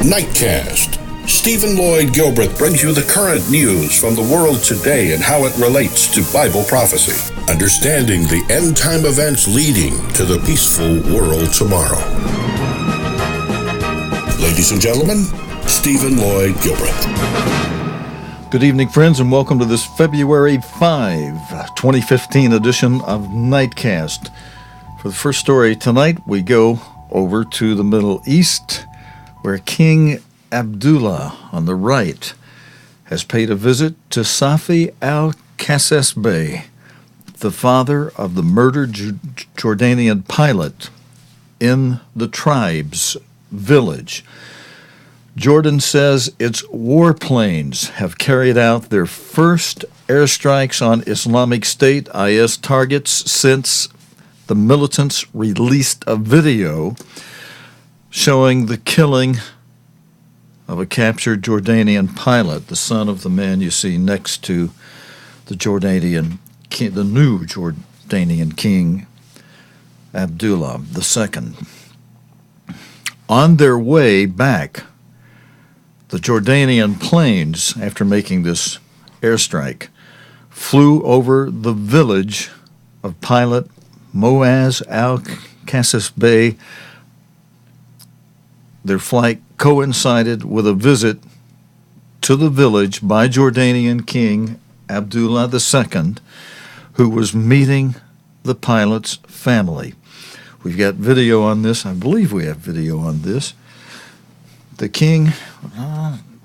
Nightcast. Stephen Lloyd Gilbreth brings you the current news from the world today and how it relates to Bible prophecy. Understanding the end-time events leading to the peaceful world tomorrow. Ladies and gentlemen, Stephen Lloyd Gilbreth. Good evening, friends, and welcome to this February 5, 2015 edition of Nightcast. For the first story tonight, we go over to the Middle East, where King Abdullah, on the right, has paid a visit to Safi al-Kasesbeh, the father of the murdered Jordanian pilot in the tribe's village. Jordan says its warplanes have carried out their first airstrikes on Islamic State IS targets since the militants released a video showing the killing of a captured Jordanian pilot, the son of the man you see next to the new Jordanian king, Abdullah II. On their way back, the Jordanian planes, after making this airstrike, flew over the village of pilot Moaz al-Kasesbeh. Their flight coincided with a visit to the village by Jordanian King Abdullah II, who was meeting the pilot's family. We've got video on this. I believe we have video on this. The king,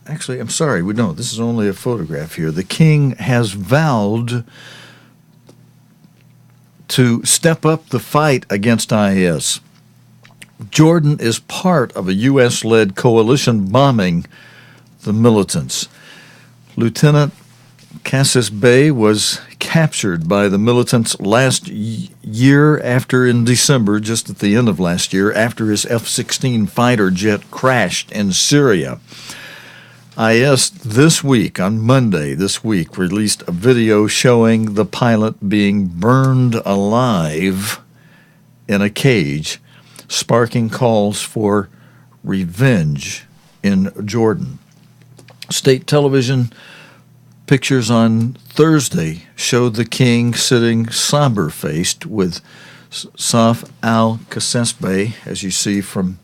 actually, I'm sorry, we don't. This is only a photograph here. The king has vowed to step up the fight against IS. Jordan is part of a U.S.-led coalition bombing the militants. Lieutenant Kasesbeh was captured by the militants last year in December, just at the end of last year, after his F-16 fighter jet crashed in Syria. IS this week, on Monday this week, released a video showing the pilot being burned alive in a cage, sparking calls for revenge in Jordan. State television pictures on Thursday showed the king sitting somber-faced with Safi al-Kasesbeh, as you see from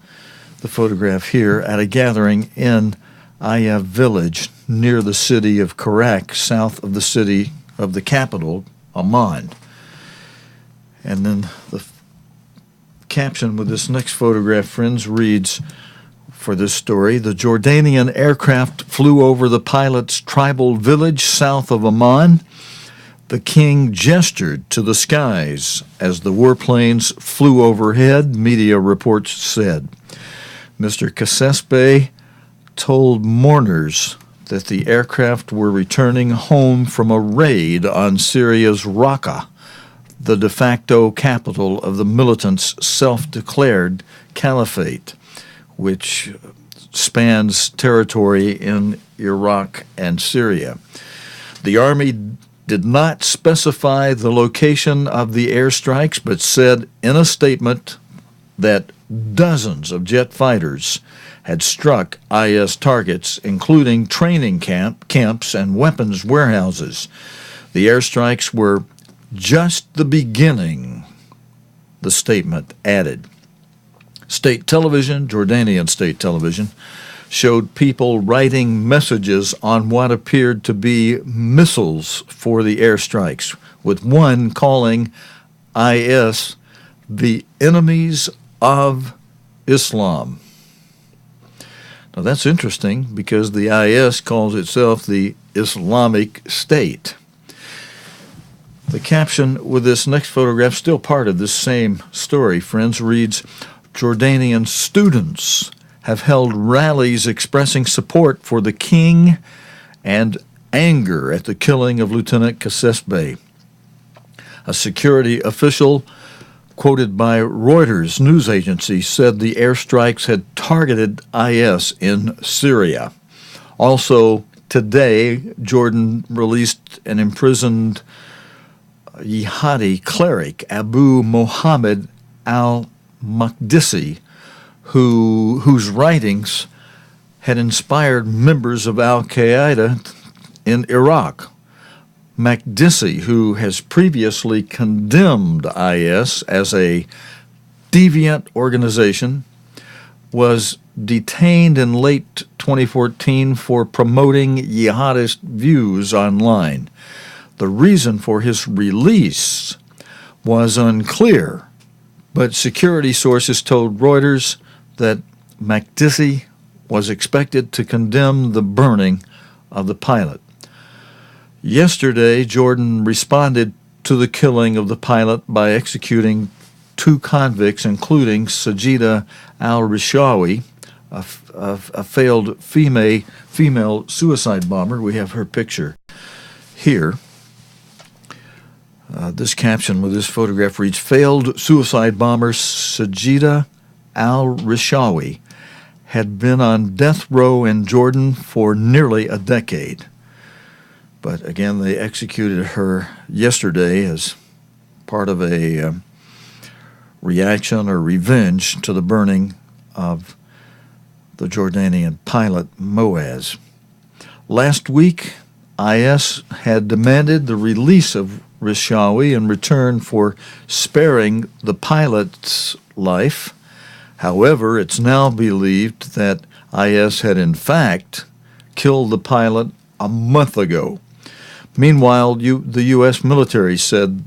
the photograph here, at a gathering in Aya village near the city of Karak, south of the city of the capital, Amman. And then the caption with this next photograph, friends, reads for this story: the Jordanian aircraft flew over the pilot's tribal village south of Amman. The king gestured to the skies as the warplanes flew overhead, media reports said. Mr. Kasesbeh told mourners that the aircraft were returning home from a raid on Syria's Raqqa, the de facto capital of the militants' self-declared caliphate, which spans territory in Iraq and Syria. The army did not specify the location of the airstrikes, but said in a statement that dozens of jet fighters had struck IS targets, including training camps and weapons warehouses. The airstrikes were just the beginning, the statement added. State television, Jordanian state television, showed people writing messages on what appeared to be missiles for the airstrikes, with one calling IS the enemies of Islam. Now that's interesting because the IS calls itself the Islamic State. The caption with this next photograph, still part of this same story, friends, reads, Jordanian students have held rallies expressing support for the king and anger at the killing of Lieutenant Kasesbeh. A security official quoted by Reuters news agency said the airstrikes had targeted IS in Syria. Also today, Jordan released an imprisoned jihadi cleric, Abu Mohammed al-Maqdisi, whose writings had inspired members of Al-Qaeda in Iraq. Makdisi, who has previously condemned IS as a deviant organization, was detained in late 2014 for promoting jihadist views online. The reason for his release was unclear, but security sources told Reuters that Makdisi was expected to condemn the burning of the pilot. Yesterday, Jordan responded to the killing of the pilot by executing 2 convicts, including Sajida al-Rishawi, a failed female suicide bomber. We have her picture here. This caption with this photograph reads, "Failed suicide bomber Sajida al-Rishawi had been on death row in Jordan for nearly a decade." But again, they executed her yesterday as part of a reaction or revenge to the burning of the Jordanian pilot Moaz. Last week, IS had demanded the release of Rishawi in return for sparing the pilot's life. However, it's now believed that IS had in fact killed the pilot a month ago. Meanwhile, the U.S. military said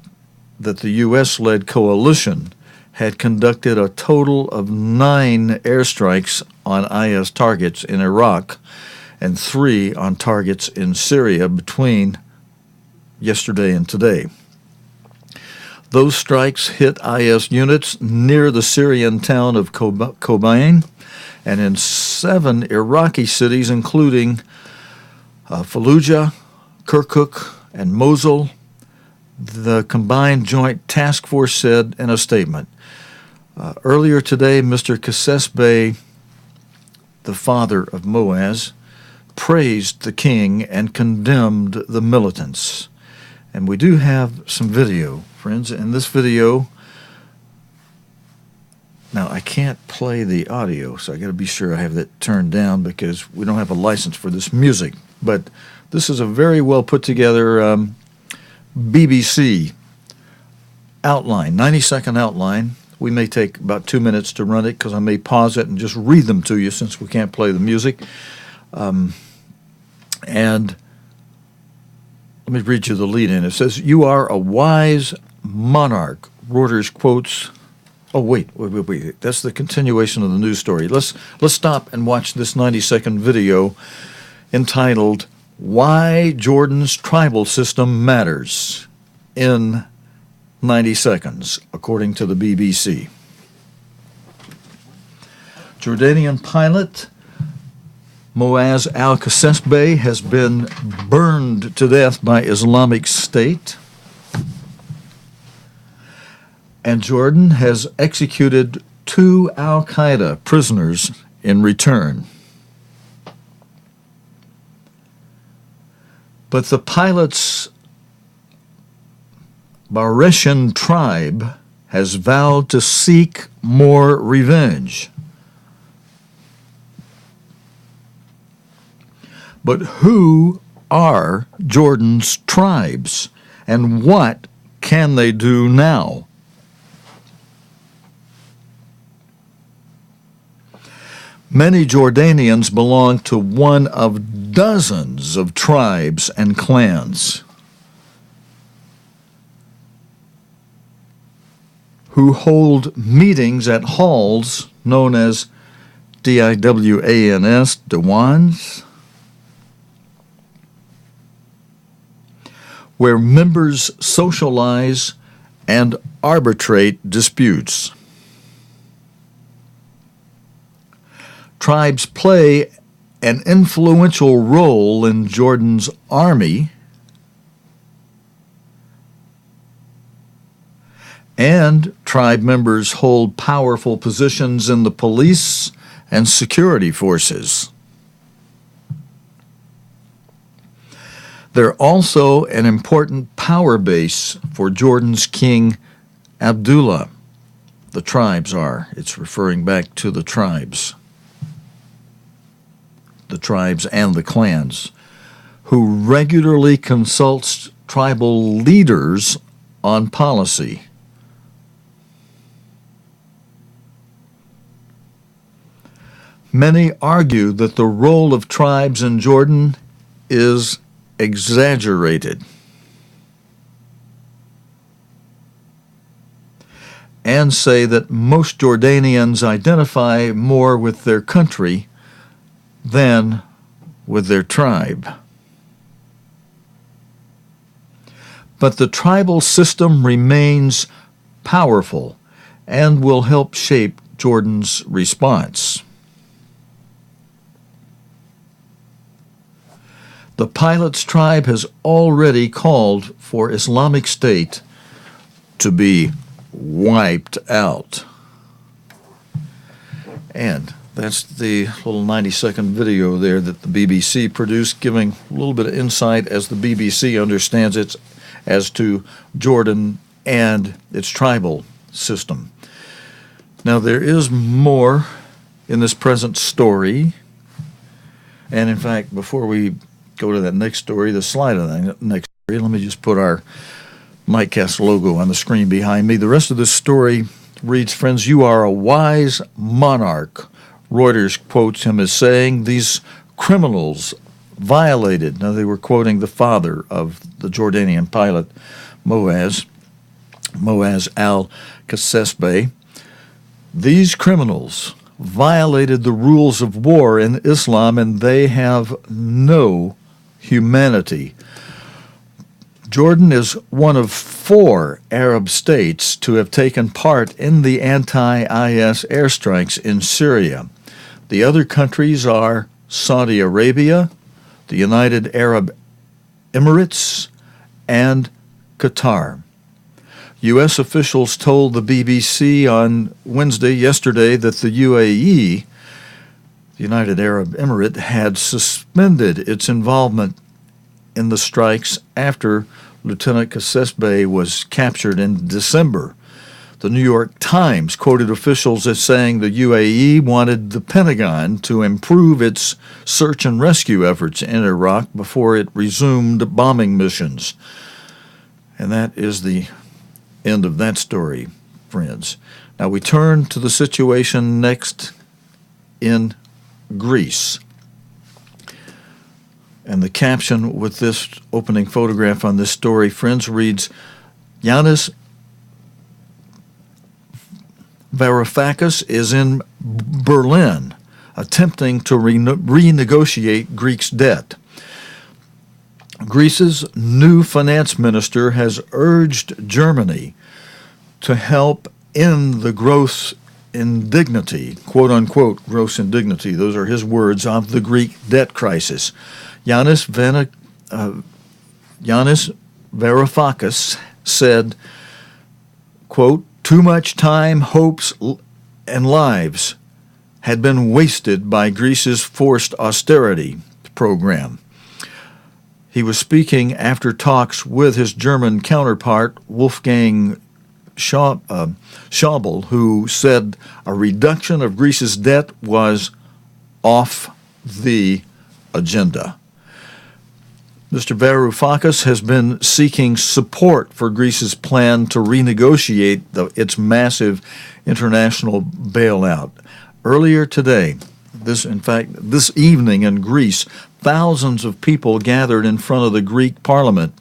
that the U.S.-led coalition had conducted a total of 9 airstrikes on IS targets in Iraq and 3 on targets in Syria between yesterday and today. Those strikes hit IS units near the Syrian town of Kobane and in 7 Iraqi cities, including Fallujah, Kirkuk, and Mosul, the Combined Joint Task Force said in a statement. Earlier today, Mr. Kasesbey, the father of Moaz, praised the king and condemned the militants. And we do have some video, friends. In this video, now I can't play the audio, so I got to be sure I have that turned down because we don't have a license for this music. But this is a very well put together BBC outline, 90-second outline. We may take about 2 minutes to run it because I may pause it and just read them to you since we can't play the music. And let me read you the lead-in. It says, "You are a wise monarch," Reuters quotes. Oh, wait. That's the continuation of the news story. Let's stop and watch this 90-second video entitled, "Why Jordan's Tribal System Matters," in 90 seconds, according to the BBC. Jordanian pilot Moaz al-Kasesbey has been burned to death by Islamic State, and Jordan has executed 2 al-Qaeda prisoners in return. But the pilot's Laodicean tribe has vowed to seek more revenge. But who are Jordan's tribes, and what can they do now? Many Jordanians belong to one of dozens of tribes and clans who hold meetings at halls known as DIWANS, Diwans, where members socialize and arbitrate disputes. Tribes play an influential role in Jordan's army and tribe members hold powerful positions in the police and security forces. They're also an important power base for Jordan's king Abdullah. The tribes are. It's referring back to the tribes. the tribes and the clans, who regularly consults tribal leaders on policy. Many argue that the role of tribes in Jordan is exaggerated, and say that most Jordanians identify more with their country than with their tribe. But the tribal system remains powerful and will help shape Jordan's response. The Pilots tribe has already called for Islamic State to be wiped out. And that's the little 90-second video there that the BBC produced, giving a little bit of insight, as the BBC understands it, as to Jordan and its tribal system. Now, there is more in this present story. And in fact, before we go to that next story, the slide of that next story, let me just put our MikeCast logo on the screen behind me. The rest of this story reads, "Friends, you are a wise monarch." Reuters quotes him as saying, "These criminals violated." Now, they were quoting the father of the Jordanian pilot, Moaz al-Kasesbeh. "These criminals violated the rules of war in Islam, and they have no humanity." Jordan is one of 4 Arab states to have taken part in the anti-IS airstrikes in Syria. The other countries are Saudi Arabia, the United Arab Emirates, and Qatar. U.S. officials told the BBC on yesterday, that the UAE, the United Arab Emirate, had suspended its involvement in the strikes after Lieutenant Kasesbeh was captured in December. The New York Times quoted officials as saying the UAE wanted the Pentagon to improve its search and rescue efforts in Iraq before it resumed bombing missions. And that is the end of that story, friends. Now we turn to the situation next in Greece. And the caption with this opening photograph on this story, friends, reads, "Yanis Varoufakis is in Berlin attempting to renegotiate Greece's debt." Greece's new finance minister has urged Germany to help end the gross indignity, quote-unquote gross indignity, those are his words, of the Greek debt crisis. Yanis Varoufakis said, quote, "Too much time, hopes, and lives had been wasted by Greece's forced austerity program." He was speaking after talks with his German counterpart, Wolfgang Schäuble, who said a reduction of Greece's debt was off the agenda. Mr. Varoufakis has been seeking support for Greece's plan to renegotiate its massive international bailout. Earlier today, this evening in Greece, thousands of people gathered in front of the Greek parliament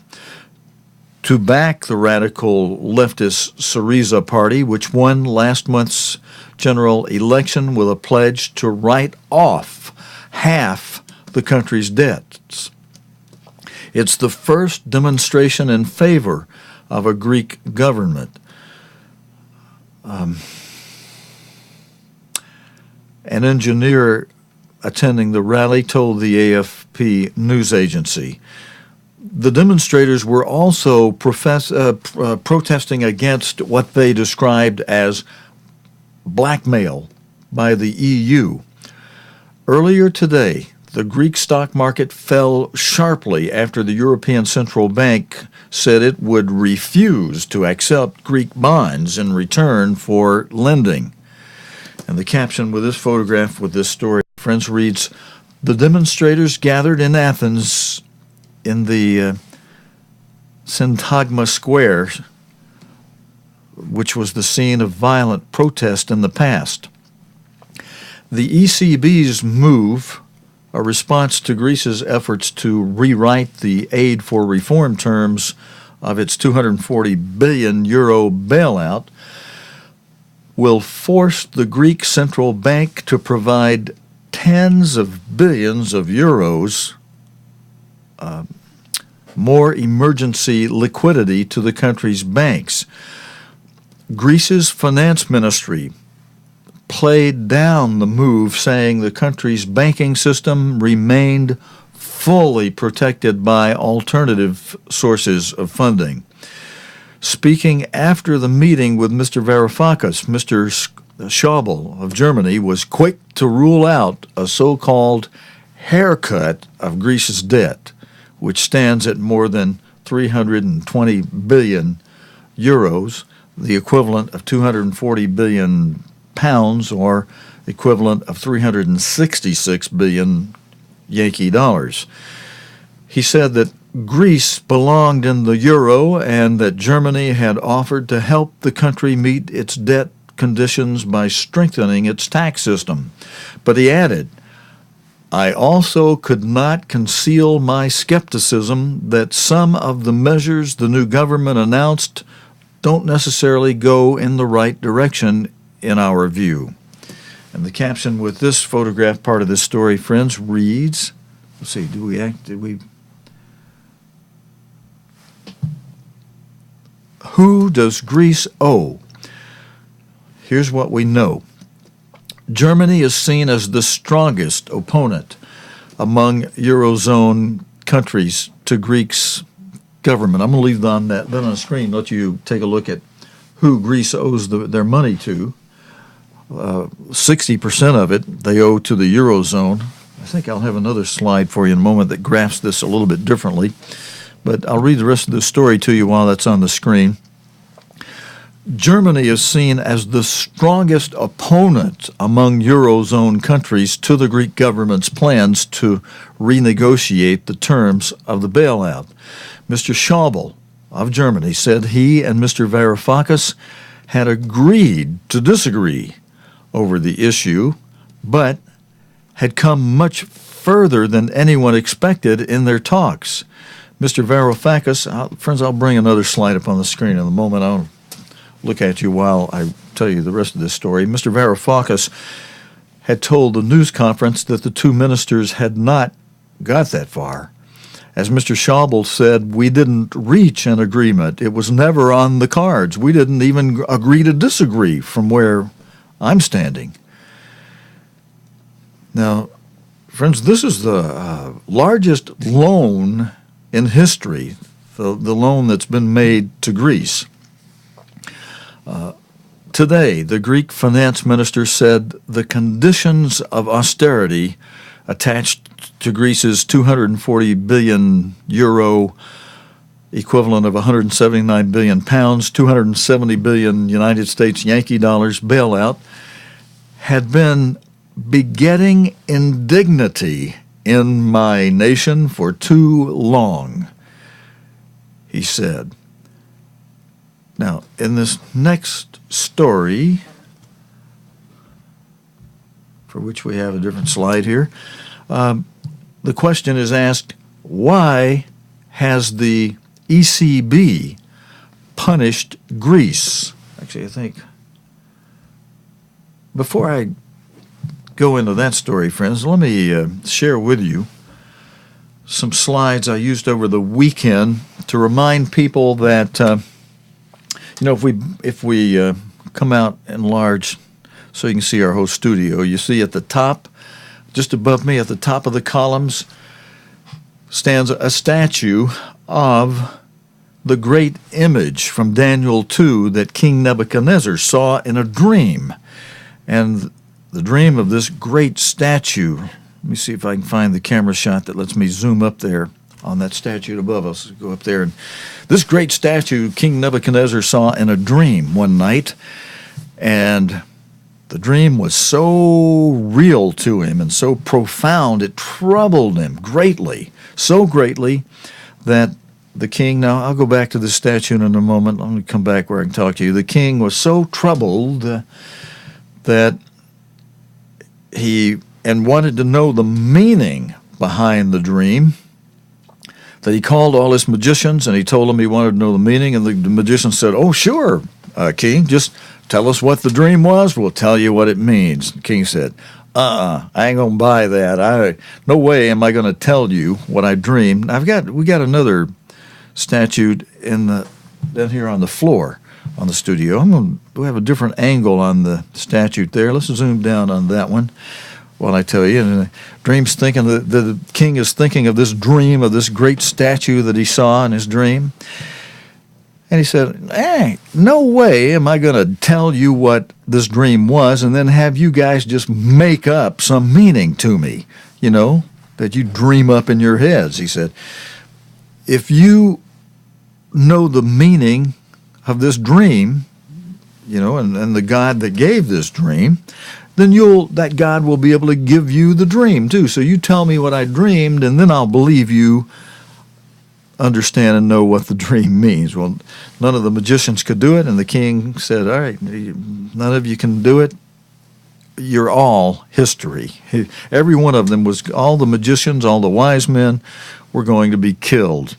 to back the radical leftist Syriza party, which won last month's general election with a pledge to write off half the country's debts. It's the first demonstration in favor of a Greek government. An engineer attending the rally told the AFP news agency. The demonstrators were also protesting against what they described as blackmail by the EU. Earlier today, the Greek stock market fell sharply after the European Central Bank said it would refuse to accept Greek bonds in return for lending. And the caption with this photograph with this story, friends, reads, The demonstrators gathered in Athens in the Syntagma Square, which was the scene of violent protest in the past. The ECB's move, a response to Greece's efforts to rewrite the aid for reform terms of its 240 billion euro bailout, will force the Greek central bank to provide tens of billions of euros more emergency liquidity to the country's banks. Greece's finance ministry played down the move, saying the country's banking system remained fully protected by alternative sources of funding. Speaking after the meeting with Mr. Varoufakis, Mr. Schäuble of Germany was quick to rule out a so-called haircut of Greece's debt, which stands at more than 320 billion euros, the equivalent of 240 billion pounds, or equivalent of 366 billion Yankee dollars. He said that Greece belonged in the euro and that Germany had offered to help the country meet its debt conditions by strengthening its tax system. But he added, I also could not conceal my skepticism that some of the measures the new government announced don't necessarily go in the right direction in our view. And the caption with this photograph part of this story, friends, reads, let's see, who does Greece owe? Here's what we know. Germany is seen as the strongest opponent among Eurozone countries to Greece's government. I'm going to leave that on the screen, let you take a look at who Greece owes their money to. 60% of it they owe to the Eurozone. I think I'll have another slide for you in a moment that graphs this a little bit differently, but I'll read the rest of the story to you while that's on the screen. Germany is seen as the strongest opponent among Eurozone countries to the Greek government's plans to renegotiate the terms of the bailout. Mr. Schäuble of Germany said he and Mr. Varoufakis had agreed to disagree over the issue, but had come much further than anyone expected in their talks. Mr. Varoufakis, friends, I'll bring another slide up on the screen in a moment. I'll look at you while I tell you the rest of this story. Mr. Varoufakis had told the news conference that the two ministers had not got that far. As Mr. Schäuble said, we didn't reach an agreement. It was never on the cards. We didn't even agree to disagree from where I'm standing. Now, friends, this is the largest loan in history, the loan that's been made to Greece. Today, the Greek finance minister said the conditions of austerity attached to Greece's 240 billion euro, equivalent of 179 billion pounds, 270 billion United States Yankee dollars bailout, had been begetting indignity in my nation for too long, he said. Now, in this next story, for which we have a different slide here, the question is asked, why has the ECB punished Greece? Actually, I think before I go into that story, friends, let me share with you some slides I used over the weekend to remind people that if we come out and large so you can see our whole studio, you see at the top, just above me at the top of the columns, stands a statue of the great image from Daniel 2 that King Nebuchadnezzar saw in a dream. And the dream of this great statue, let me see if I can find the camera shot that lets me zoom up there on that statue above us. Go up there. And this great statue King Nebuchadnezzar saw in a dream one night, and The dream was so real to him and so profound, it troubled him greatly, so greatly that the king, now I'll go back to the statute in a moment. Let me come back where I can talk to you. The king was so troubled that he wanted to know the meaning behind the dream, that he called all his magicians and he told them he wanted to know the meaning, and the magician said, "Oh, sure, king, just tell us what the dream was. We'll tell you what it means." The king said, I ain't gonna buy that. No way am I gonna tell you what I dreamed. We got another statute down here on the floor on the studio. We have a different angle on the statute there. Let's zoom down on that one while I tell you. And the king is thinking of this dream, of this great statue that he saw in his dream. And he said, no way am I going to tell you what this dream was and then have you guys just make up some meaning to me, that you dream up in your heads. He said, if you know the meaning of this dream, and the God that gave this dream, then that God will be able to give you the dream too. So you tell me what I dreamed, and then I'll believe you understand and know what the dream means. Well, none of the magicians could do it, and the king said, all right, none of you can do it. You're all history. Every one of them all the magicians, all the wise men were going to be killed.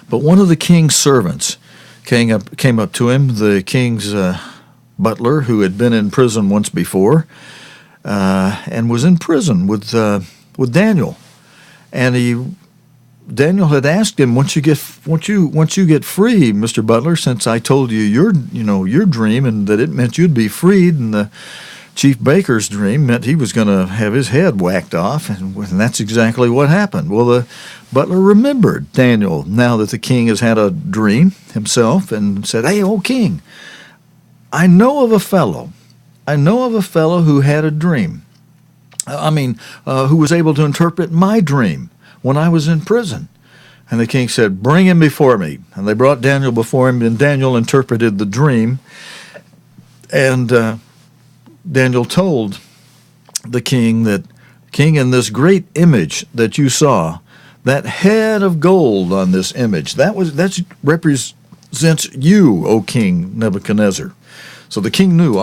But one of the king's servants came up to him, the king's butler, who had been in prison once before, and was in prison with Daniel. And Daniel had asked him, once you get free, Mr. Butler, since I told you your dream and that it meant you'd be freed, and the chief baker's dream meant he was going to have his head whacked off, and that's exactly what happened. Well, the butler remembered Daniel now that the king has had a dream himself, and said, "Hey, old king, I know of a fellow who had a dream. Who was able to interpret my dream when I was in prison." And the king said, "Bring him before me." And they brought Daniel before him, and Daniel interpreted the dream. And Daniel told the king that, "King, in this great image that you saw, that head of gold on this image, that represents you, O King Nebuchadnezzar." So the king knew,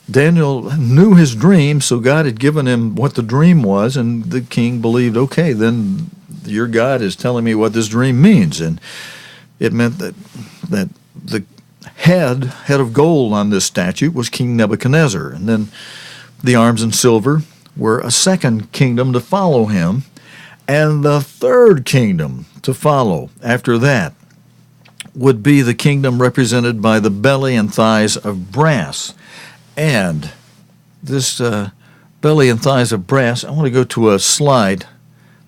Daniel knew his dream, so God had given him what the dream was, and the king believed, okay, then your God is telling me what this dream means. And it meant that the head of gold on this statue was King Nebuchadnezzar, and then the arms and silver were a second kingdom to follow him, and the third kingdom to follow after that would be the kingdom represented by the belly and thighs of brass. And this belly and thighs of brass, I want to go to a slide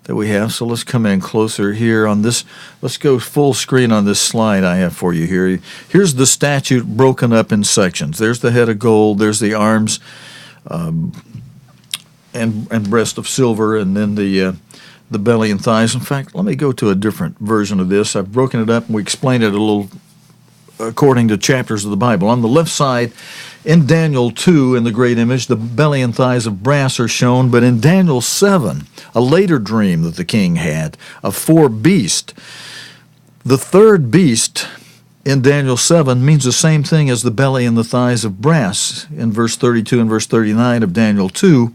that we have, so let's come in closer here on this. Let's go full screen on this slide I have for you here. Here's the statue broken up in sections. There's the head of gold, there's the arms and breast of silver, and then the belly and thighs. In fact, let me go to a different version of this. I've broken it up, and we explain it a little according to chapters of the Bible. On the left side, in Daniel 2, in the great image, the belly and thighs of brass are shown, but in Daniel 7, a later dream that the king had of four beasts, the third beast in Daniel 7 means the same thing as the belly and the thighs of brass in verse 32 and verse 39 of Daniel 2.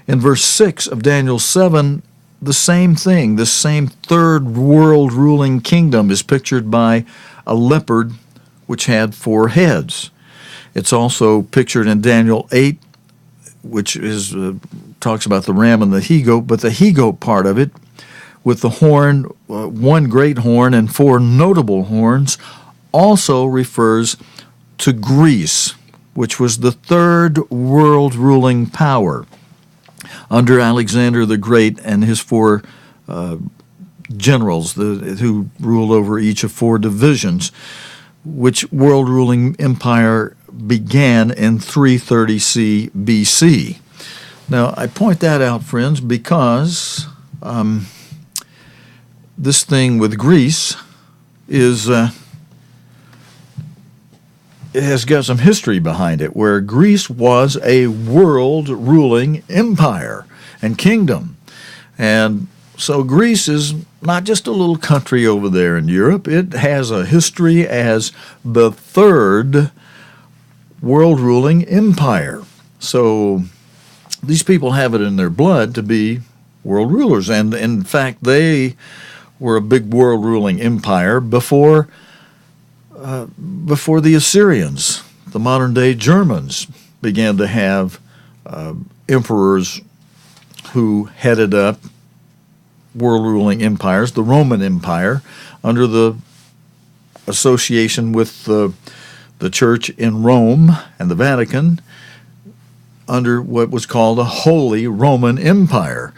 In verse 6 of Daniel 7, the same thing, this same third world ruling kingdom is pictured by a leopard which had four heads. It's also pictured in Daniel 8, which talks about the ram and the he-goat, but the he-goat part of it, with the horn, one great horn and four notable horns, also refers to Greece, which was the third world ruling power under Alexander the Great and his four generals who ruled over each of four divisions, which world ruling empire began in 330 BC. Now, I point that out, friends, because this thing with Greece is has got some history behind it, where Greece was a world-ruling empire and kingdom. And so Greece is not just a little country over there in Europe. It has a history as the third world-ruling empire. So these people have it in their blood to be world rulers. And in fact, they were a big world-ruling empire before the Assyrians, the modern-day Germans, began to have emperors who headed up world-ruling empires. The Roman Empire, under the association with the Church in Rome and the Vatican, under what was called a Holy Roman Empire.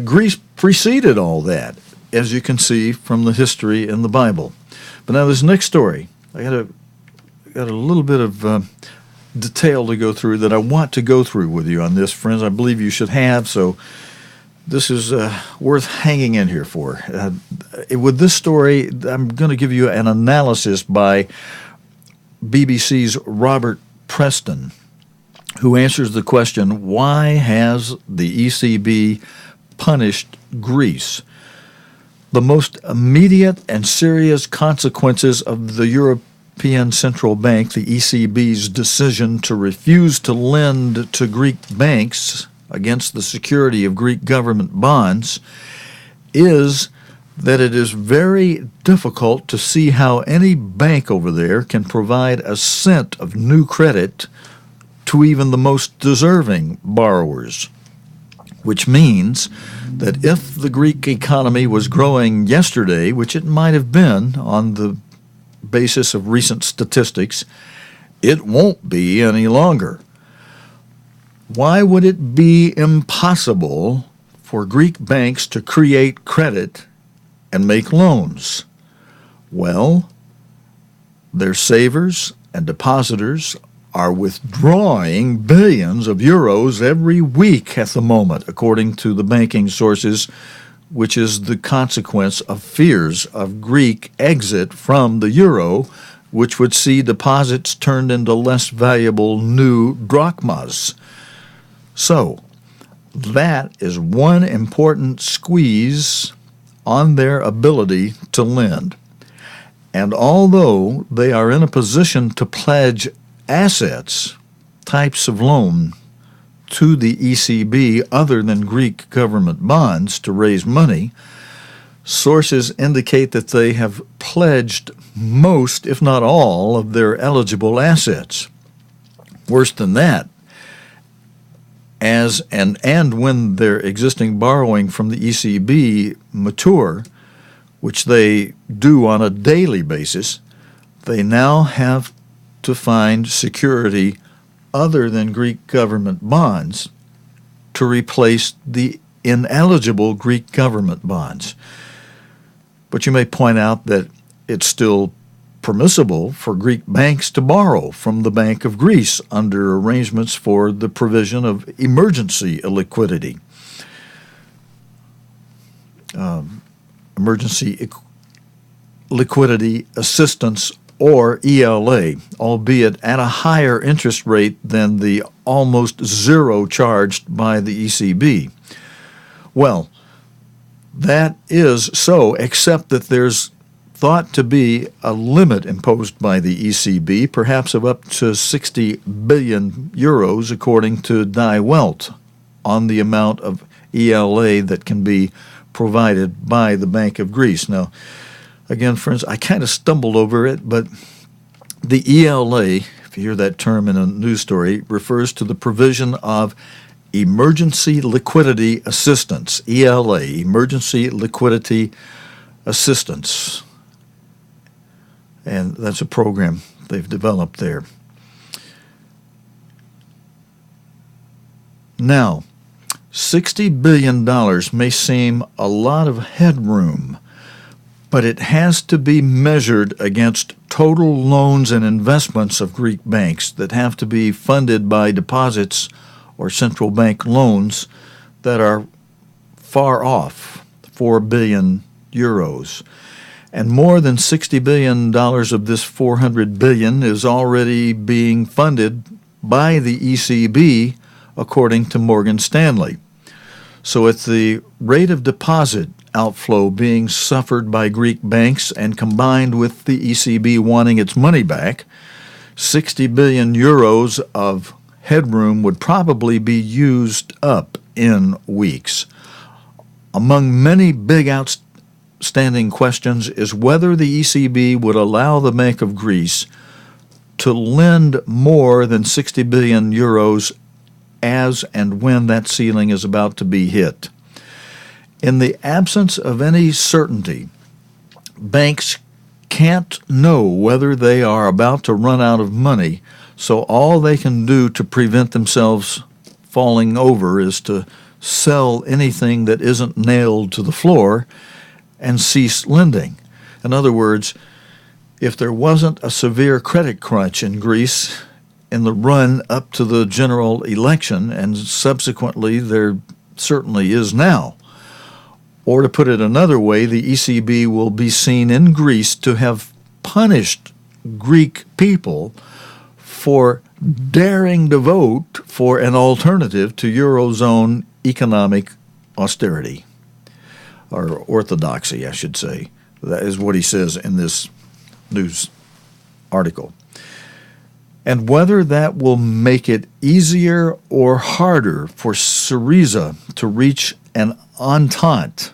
Greece preceded all that, as you can see from the history in the Bible. But now this next story, I got a little bit of detail to go through that I want to go through with you on this, friends. I believe you should have, so this is worth hanging in here for. With this story, I'm going to give you an analysis by BBC's Robert Preston, who answers the question, why has the ECB punished Greece? The most immediate and serious consequences of the European Central Bank, the ECB's decision to refuse to lend to Greek banks against the security of Greek government bonds, is that it is very difficult to see how any bank over there can provide a cent of new credit to even the most deserving borrowers, which means that if the Greek economy was growing yesterday, which it might have been on the basis of recent statistics, it won't be any longer. Why would it be impossible for Greek banks to create credit and make loans? Well, their savers and depositors are withdrawing billions of euros every week at the moment, according to the banking sources, which is the consequence of fears of Greek exit from the euro, which would see deposits turned into less valuable new drachmas. So, that is one important squeeze on their ability to lend. And although they are in a position to pledge assets, types of loan, to the ECB other than Greek government bonds to raise money, sources indicate that they have pledged most, if not all, of their eligible assets. Worse than that, and when their existing borrowing from the ECB mature, which they do on a daily basis, they now have to find security other than Greek government bonds to replace the ineligible Greek government bonds. But you may point out that it's still permissible for Greek banks to borrow from the Bank of Greece under arrangements for the provision of emergency liquidity. Emergency liquidity assistance, or ELA, albeit at a higher interest rate than the almost zero charged by the ECB. Well, that is so, except that there's thought to be a limit imposed by the ECB, perhaps of up to 60 billion euros, according to Die Welt, on the amount of ELA that can be provided by the Bank of Greece. Now, again, friends, I kind of stumbled over it, but the ELA, if you hear that term in a news story, refers to the provision of emergency liquidity assistance, ELA, emergency liquidity assistance. And that's a program they've developed there. Now, $60 billion may seem a lot of headroom, but it has to be measured against total loans and investments of Greek banks that have to be funded by deposits or central bank loans that are far off 4 billion euros. And more than $60 billion of this $400 billion is already being funded by the ECB, according to Morgan Stanley. So at the rate of deposit outflow being suffered by Greek banks and combined with the ECB wanting its money back, 60 billion euros of headroom would probably be used up in weeks. Among many big outstanding questions is whether the ECB would allow the Bank of Greece to lend more than 60 billion euros as and when that ceiling is about to be hit. In the absence of any certainty, banks can't know whether they are about to run out of money, so all they can do to prevent themselves falling over is to sell anything that isn't nailed to the floor and cease lending. In other words, if there wasn't a severe credit crunch in Greece in the run up to the general election, and subsequently there certainly is now, or to put it another way, the ECB will be seen in Greece to have punished Greek people for daring to vote for an alternative to Eurozone economic austerity, or orthodoxy, I should say. That is what he says in this news article. And whether that will make it easier or harder for Syriza to reach an entente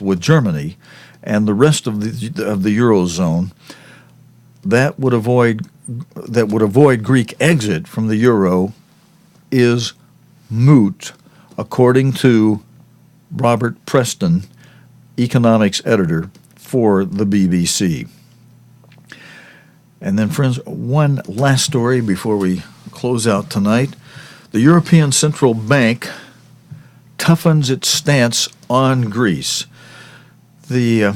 with Germany and the rest of the Eurozone that would avoid Greek exit from the euro is moot, according to Robert Preston, economics editor for the BBC. And then, friends, one last story before we close out tonight. The European Central Bank toughens its stance on Greece. The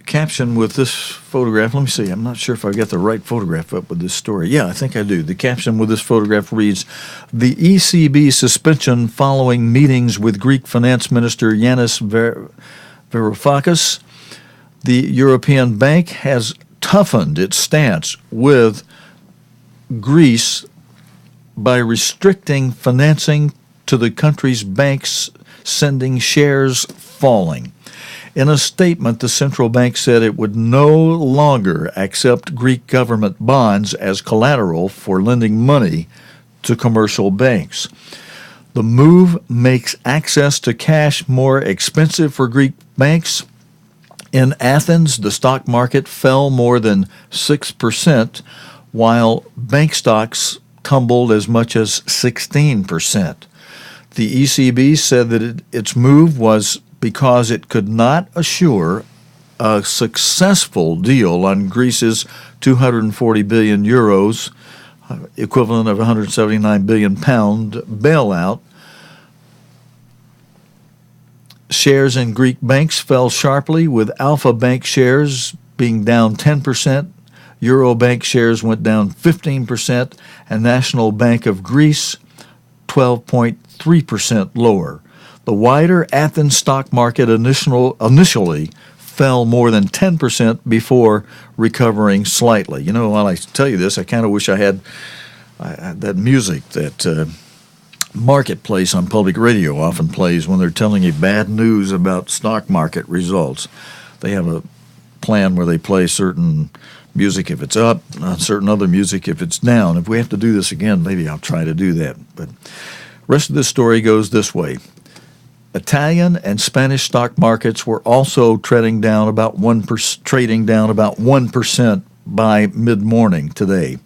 caption with this photograph, let me see, I'm not sure if I got the right photograph up with this story. Yeah, I think I do. The caption with this photograph reads, "The ECB suspension following meetings with Greek Finance Minister Yanis Varoufakis. The European Bank has toughened its stance with Greece by restricting financing to the country's banks, sending shares falling. In a statement, the central bank said it would no longer accept Greek government bonds as collateral for lending money to commercial banks. The move makes access to cash more expensive for Greek banks. In Athens, the stock market fell more than 6%, while bank stocks tumbled as much as 16%. The ECB said that its move was because it could not assure a successful deal on Greece's 240 billion euros, equivalent of 179 billion pound bailout. Shares in Greek banks fell sharply, with Alpha Bank shares being down 10%, Eurobank shares went down 15%, and National Bank of Greece 12.3% lower. The wider Athens stock market initially fell more than 10% before recovering slightly. You know, while I tell you this, I kind of wish I had that music that Marketplace on public radio often plays when they're telling you bad news about stock market results. They have a plan where they play certain music if it's up, certain other music if it's down. If we have to do this again, maybe I'll try to do that. But the rest of this story goes this way. Italian and Spanish stock markets were also trading down about 1% by mid-morning today.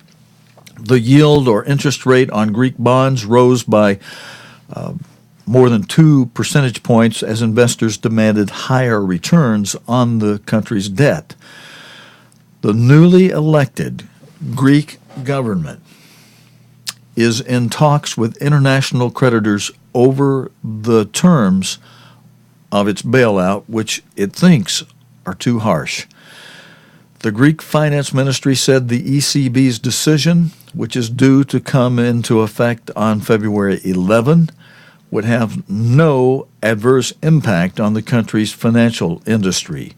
The yield or interest rate on Greek bonds rose by more than 2 percentage points as investors demanded higher returns on the country's debt. The newly elected Greek government is in talks with international creditors over the terms of its bailout, which it thinks are too harsh. The Greek Finance Ministry said the ECB's decision, which is due to come into effect on February 11, would have no adverse impact on the country's financial industry.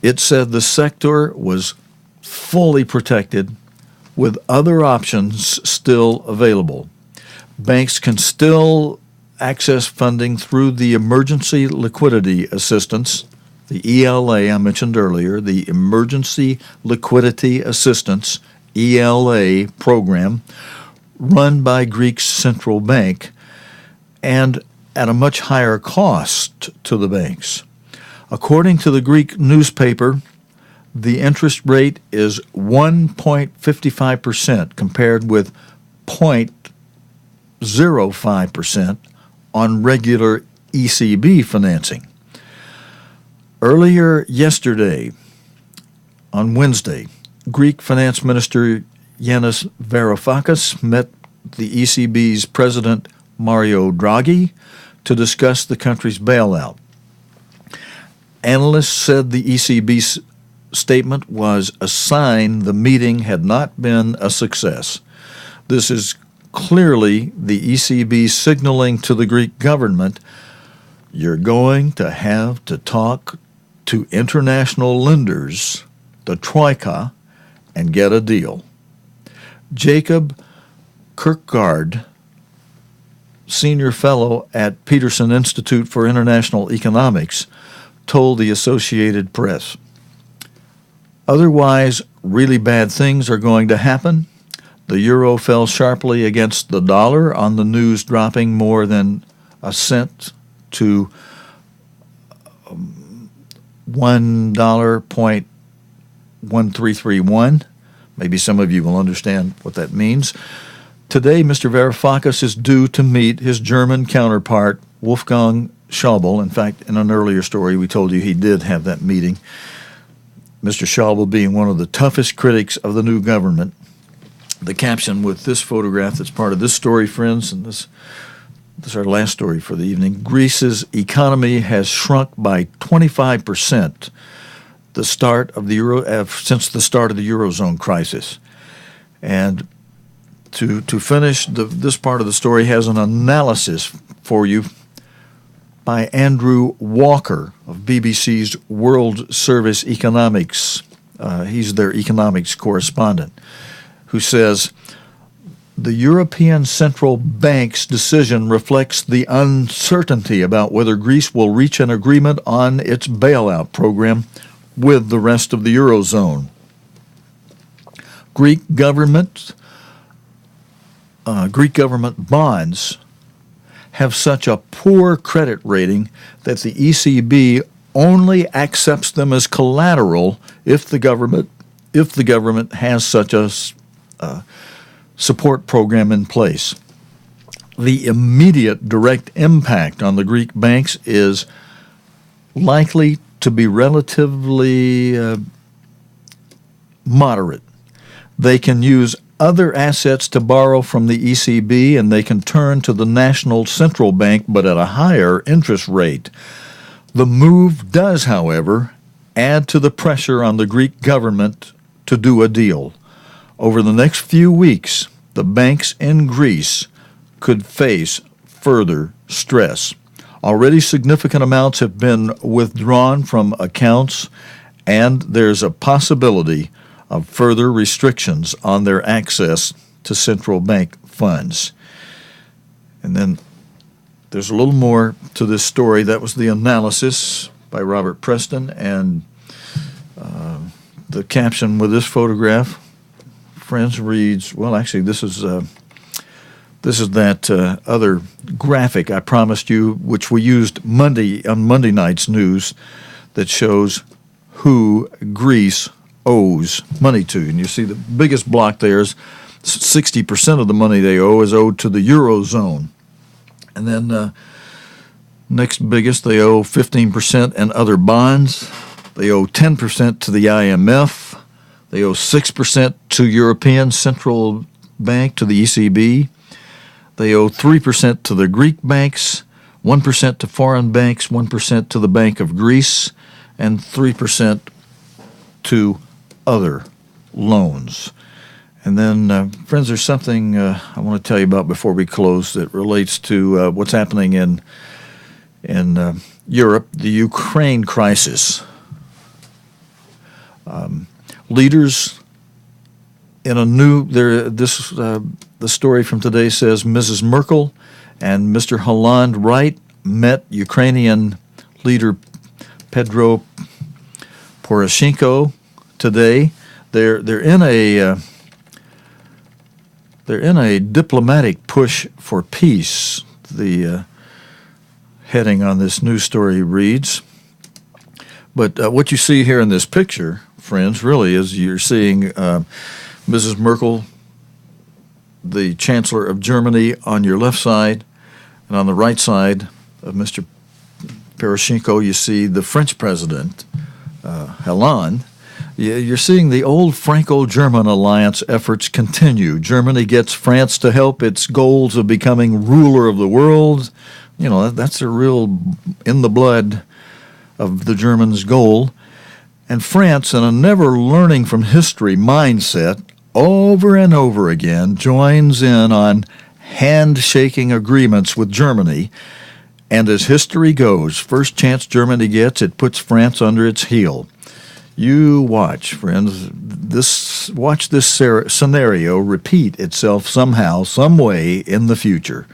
It said the sector was fully protected with other options still available. Banks can still access funding through the Emergency Liquidity Assistance, the ELA I mentioned earlier, the Emergency Liquidity Assistance, ELA program, run by Greece's central bank, and at a much higher cost to the banks. According to the Greek newspaper, the interest rate is 1.55% compared with 0.05% on regular ECB financing. Earlier yesterday, on Wednesday, Greek Finance Minister Yanis Varoufakis met the ECB's President Mario Draghi to discuss the country's bailout. Analysts said the ECB's statement was a sign the meeting had not been a success. This is clearly the ECB signaling to the Greek government, you're going to have to talk to international lenders, the Troika, and get a deal. Jacob Kirkgaard, senior fellow at Peterson Institute for International Economics, told the Associated Press, otherwise, really bad things are going to happen. The euro fell sharply against the dollar on the news dropping more than a cent to $1.1331. Maybe some of you will understand what that means. Today, Mr. Varoufakis is due to meet his German counterpart, Wolfgang Schäuble. In fact, in an earlier story, we told you he did have that meeting. Mr. Schäuble being one of the toughest critics of the new government. The caption with this photograph that's part of this story, friends, and this is our last story for the evening. Greece's economy has shrunk by 25% since the start of the Eurozone crisis. And to finish, this part of the story has an analysis for you by Andrew Walker of BBC's World Service Economics. He's their economics correspondent, who says, the European Central Bank's decision reflects the uncertainty about whether Greece will reach an agreement on its bailout program with the rest of the Eurozone. Greek government bonds have such a poor credit rating that the ECB only accepts them as collateral if the government has such a support program in place. The immediate direct impact on the Greek banks is likely to be relatively moderate. They can use other assets to borrow from the ECB, and they can turn to the national central bank, but at a higher interest rate. The move does, however, add to the pressure on the Greek government to do a deal. Over the next few weeks, the banks in Greece could face further stress. Already significant amounts have been withdrawn from accounts, and there's a possibility of further restrictions on their access to central bank funds. And then there's a little more to this story. That was the analysis by Robert Preston, and the caption with this photograph, friends, reads, well, actually, this is that other graphic I promised you, which we used on Monday night's news, that shows who Greece owes money to. And you see the biggest block there is 60% of the money they owe is owed to the Eurozone. And then next biggest, they owe 15% in other bonds. They owe 10% to the IMF. They owe 6% to European Central Bank, to the ECB. They owe 3% to the Greek banks, 1% to foreign banks, 1% to the Bank of Greece, and 3% to other loans. And then, friends, there's something I want to tell you about before we close that relates to what's happening in Europe, the Ukraine crisis. Leaders in a new the story from today says Mrs. Merkel and Mr. Hollande Wright met Ukrainian leader Petro Poroshenko today. They're in a diplomatic push for peace. The heading on this news story reads. But what you see here in this picture, friends, really is you're seeing Mrs. Merkel, the Chancellor of Germany, on your left side, and on the right side of Mr. Poroshenko, you see the French President, Hollande. You're seeing the old Franco-German alliance efforts continue. Germany gets France to help its goals of becoming ruler of the world. You know, that's a real in the blood of the Germans' goal. And France, in a never learning from history mindset, over and over again joins in on handshaking agreements with Germany. And as history goes, first chance Germany gets, it puts France under its heel. You watch, friends. Watch this scenario repeat itself somehow, some way in the future.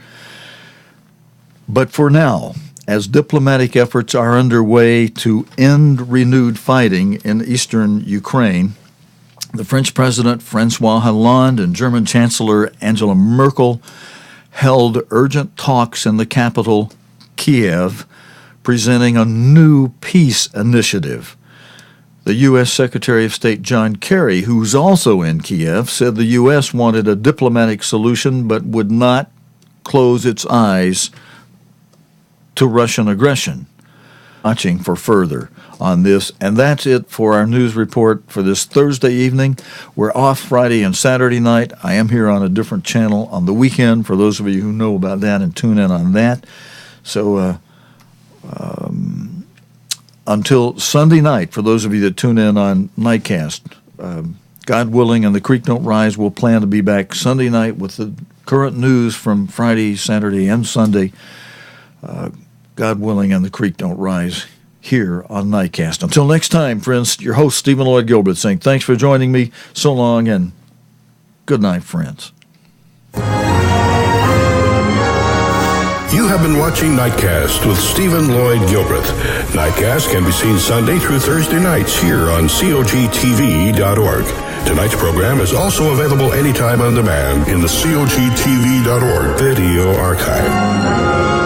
But for now, as diplomatic efforts are underway to end renewed fighting in eastern Ukraine, the French President François Hollande and German Chancellor Angela Merkel held urgent talks in the capital, Kiev, presenting a new peace initiative. The U.S. Secretary of State John Kerry, who's also in Kiev, said the U.S. wanted a diplomatic solution but would not close its eyes to Russian aggression. Watching for further on this. And that's it for our news report for this Thursday evening. We're off Friday and Saturday night. I am here on a different channel on the weekend, for those of you who know about that and tune in on that. So until Sunday night, for those of you that tune in on Nightcast, God willing and the creek don't rise, we'll plan to be back Sunday night with the current news from Friday, Saturday, and Sunday. God willing and the creek don't rise here on Nightcast. Until next time, friends, your host, Stephen Lloyd Gilbert, saying thanks for joining me. So long and good night, friends. You have been watching Nightcast with Stephen Lloyd Gilbert. Nightcast can be seen Sunday through Thursday nights here on cogtv.org. Tonight's program is also available anytime on demand in the cogtv.org video archive.